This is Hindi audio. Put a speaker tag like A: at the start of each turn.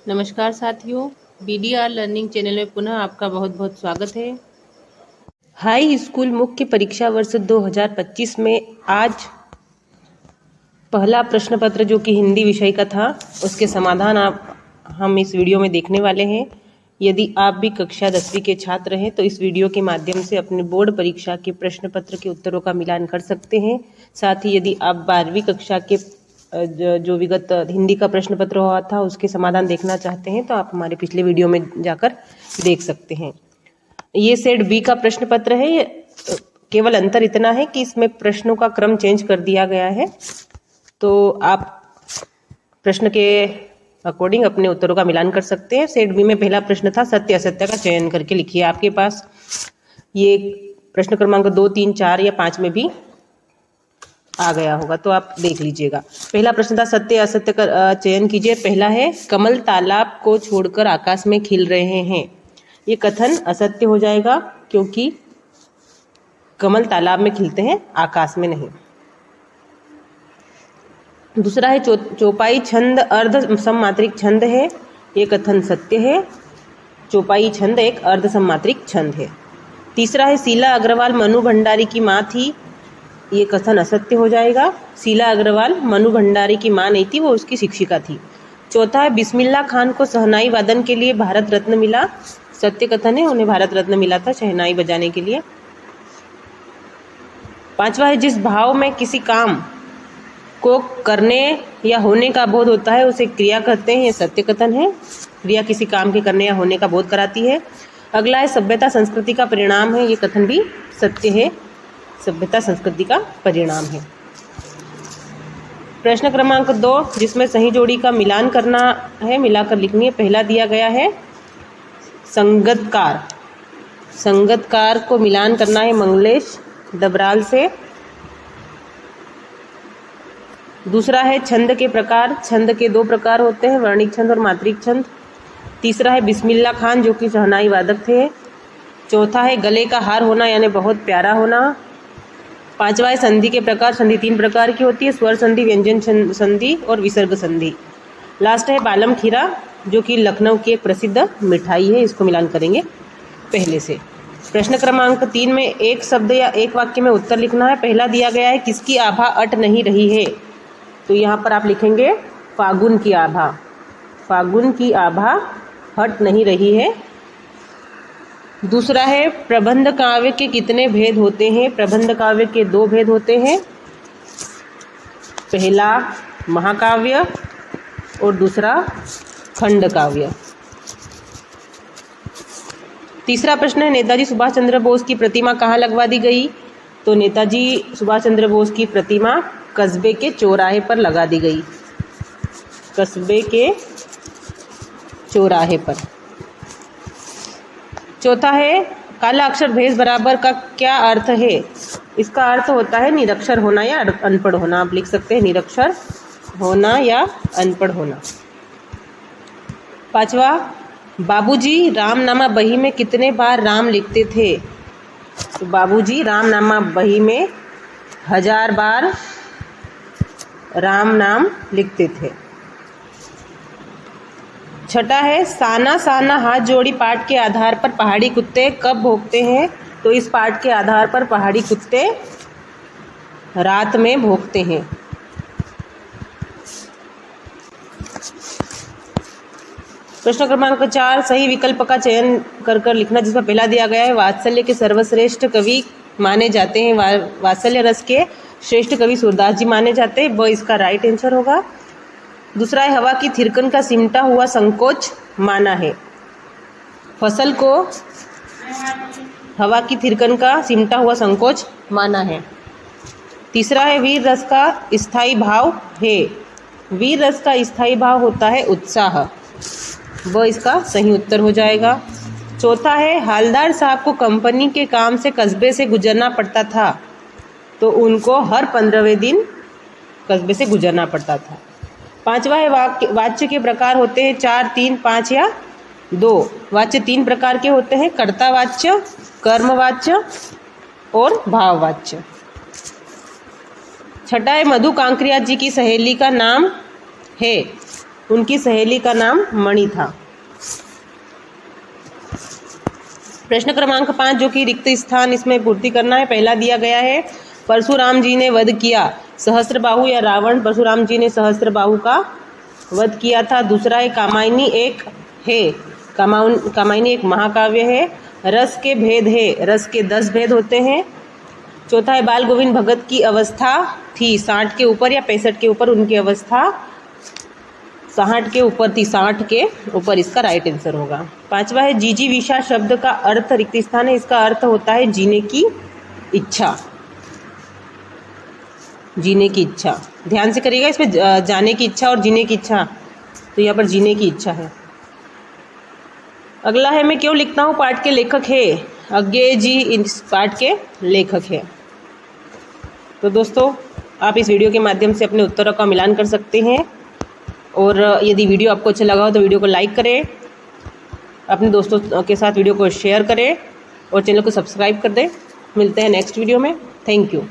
A: नमस्कार साथियों, BDR लर्निंग चैनल में पुनः आपका बहुत बहुत स्वागत है। हाई स्कूल मुख्य परीक्षा वर्ष 2025 में आज पहला प्रश्न पत्र जो कि हिंदी विषय का था, उसके समाधान हम इस वीडियो में देखने वाले हैं। यदि आप भी कक्षा 10वीं के छात्र हैं तो इस वीडियो के माध्यम से अपने बोर्ड परीक्षा के प्रश्न पत्र के उत्तरों का मिलान कर सकते हैं। साथ ही यदि आप 12वीं कक्षा के जो विगत हिंदी का प्रश्न पत्र हुआ था उसके समाधान देखना चाहते हैं तो आप हमारे पिछले वीडियो में जाकर देख सकते हैं। ये सेट बी का प्रश्न पत्र है। केवल अंतर इतना है कि इसमें प्रश्नों का क्रम चेंज कर दिया गया है, तो आप प्रश्न के अकॉर्डिंग अपने उत्तरों का मिलान कर सकते हैं। सेट बी में पहला प्रश्न था सत्य असत्य का चयन करके लिखिए। आपके पास ये प्रश्न क्रमांक 2, 3, 4 या 5 में भी आ गया होगा, तो आप देख लीजिएगा। पहला प्रश्न था सत्य असत्य का चयन कीजिए। पहला है कमल तालाब को छोड़कर आकाश में खिल रहे हैं। ये कथन असत्य हो जाएगा क्योंकि कमल तालाब में खिलते हैं, आकाश में नहीं। दूसरा है चौपाई छंद अर्ध सममात्रिक छंद है। ये कथन सत्य है। चौपाई छंद एक अर्ध सममात्रिक छंद है। तीसरा है शीला अग्रवाल मनु भंडारी की माँ थी। ये कथन असत्य हो जाएगा। शीला अग्रवाल मनु भंडारी की माँ नहीं थी, वो उसकी शिक्षिका थी। चौथा है बिस्मिल्लाह खान को शहनाई वादन के लिए भारत रत्न मिला। सत्य कथन है, उन्हें भारत रत्न मिला था शहनाई बजाने के लिए। पांचवा है जिस भाव में किसी काम को करने या होने का बोध होता है उसे क्रिया कहते हैं। ये सत्य कथन है। क्रिया किसी काम के करने या होने का बोध कराती है। अगला है सभ्यता संस्कृति का परिणाम है। ये कथन भी सत्य है। सभ्यता संस्कृति का परिणाम है। प्रश्न क्रमांक 2 जिसमें सही जोड़ी का मिलान करना है, मिलाकर लिखनी है। पहला दिया गया है संगतकार। संगतकार को मिलान करना है मंगलेश डबराल से। दूसरा है छंद के प्रकार। छंद के 2 प्रकार होते हैं, वर्णिक छंद और मात्रिक छंद। तीसरा है बिस्मिल्लाह खान जो कि शहनाई वादक थे। चौथा है गले का हार होना यानी बहुत प्यारा होना। पांचवा है संधि के प्रकार। संधि 3 प्रकार की होती है, स्वर संधि, व्यंजन संधि और विसर्ग संधि। लास्ट है बालम खीरा जो कि लखनऊ की एक प्रसिद्ध मिठाई है। इसको मिलान करेंगे पहले से। प्रश्न क्रमांक 3 में एक शब्द या एक वाक्य में उत्तर लिखना है। पहला दिया गया है किसकी आभा अट नहीं रही है, तो यहाँ पर आप लिखेंगे फागुन की आभा। फागुन की आभा हट नहीं रही है। दूसरा है प्रबंध काव्य के कितने भेद होते हैं। प्रबंध काव्य के 2 भेद होते हैं, पहला महाकाव्य और दूसरा खंड काव्य। तीसरा प्रश्न है नेताजी सुभाष चंद्र बोस की प्रतिमा कहाँ लगवा दी गई, तो नेताजी सुभाष चंद्र बोस की प्रतिमा कस्बे के चौराहे पर लगा दी गई। कस्बे के चौराहे पर। चौथा है काला अक्षर भेष बराबर का क्या अर्थ है। इसका अर्थ होता है निरक्षर होना या अनपढ़ होना। आप लिख सकते हैं निरक्षर होना या अनपढ़ होना। पांचवा बाबूजी रामनामा बही में कितने बार राम लिखते थे, तो बाबूजी रामनामा बही में 1000 बार राम नाम लिखते थे। छठा है साना साना हाथ जोड़ी पाठ के आधार पर पहाड़ी कुत्ते कब भौंकते हैं, तो इस पाठ के आधार पर पहाड़ी कुत्ते रात में भौंकते हैं। प्रश्न क्रमांक 4 सही विकल्प का चयन कर लिखना, जिसमें पहला दिया गया है वात्सल्य के सर्वश्रेष्ठ कवि माने जाते हैं। वात्सल्य रस के श्रेष्ठ कवि सूरदास जी माने जाते हैं, वह इसका राइट आंसर होगा। दूसरा है हवा की थिरकन का सिमटा हुआ संकोच माना है। फसल को हवा की थिरकन का सिमटा हुआ संकोच माना है। तीसरा है वीर रस का स्थायी भाव है। वीर रस का स्थायी भाव होता है उत्साह, वह इसका सही उत्तर हो जाएगा। चौथा है हालदार साहब को कंपनी के काम से कस्बे से गुजरना पड़ता था, तो उनको हर 15वें दिन कस्बे से गुजरना पड़ता था। पांचवा है वाच्य के प्रकार होते हैं 4, 3, 5 या 2। वाच्य 3 प्रकार के होते हैं, कर्तावाच्य, कर्मवाच्य और भाववाच्य। छठा है मधु कांकरिया जी की सहेली का नाम है, उनकी सहेली का नाम मणि था। प्रश्न क्रमांक 5 जो कि रिक्त स्थान इसमें पूर्ति करना है। पहला दिया गया है परशुराम जी ने वध किया सहस्त्रबाहु या रावण। परशुराम जी ने सहस्त्रबाहु का वध किया था। दूसरा है कामायनी एक है, कामायनी एक महाकाव्य है। रस के भेद है, रस के 10 भेद होते हैं। चौथा है बाल गोविंद भगत की अवस्था थी 60 के ऊपर या 65 के ऊपर। उनकी अवस्था 60 के ऊपर थी, 60 के ऊपर इसका राइट आंसर होगा। पांचवा है जिजीविषा शब्द का अर्थ रिक्त स्थान है, इसका अर्थ होता है जीने की इच्छा, जीने की इच्छा। ध्यान से करिएगा, इसमें जाने की इच्छा और जीने की इच्छा, तो यहाँ पर जीने की इच्छा है। अगला है मैं क्यों लिखता हूँ पाठ के लेखक है, अज्ञेय जी इस पाठ के लेखक है। तो दोस्तों आप इस वीडियो के माध्यम से अपने उत्तरों का मिलान कर सकते हैं। और यदि वीडियो आपको अच्छा लगा हो तो वीडियो को लाइक करें, अपने दोस्तों के साथ वीडियो को शेयर करें और चैनल को सब्सक्राइब कर दें। मिलते हैं नेक्स्ट वीडियो में। Thank you.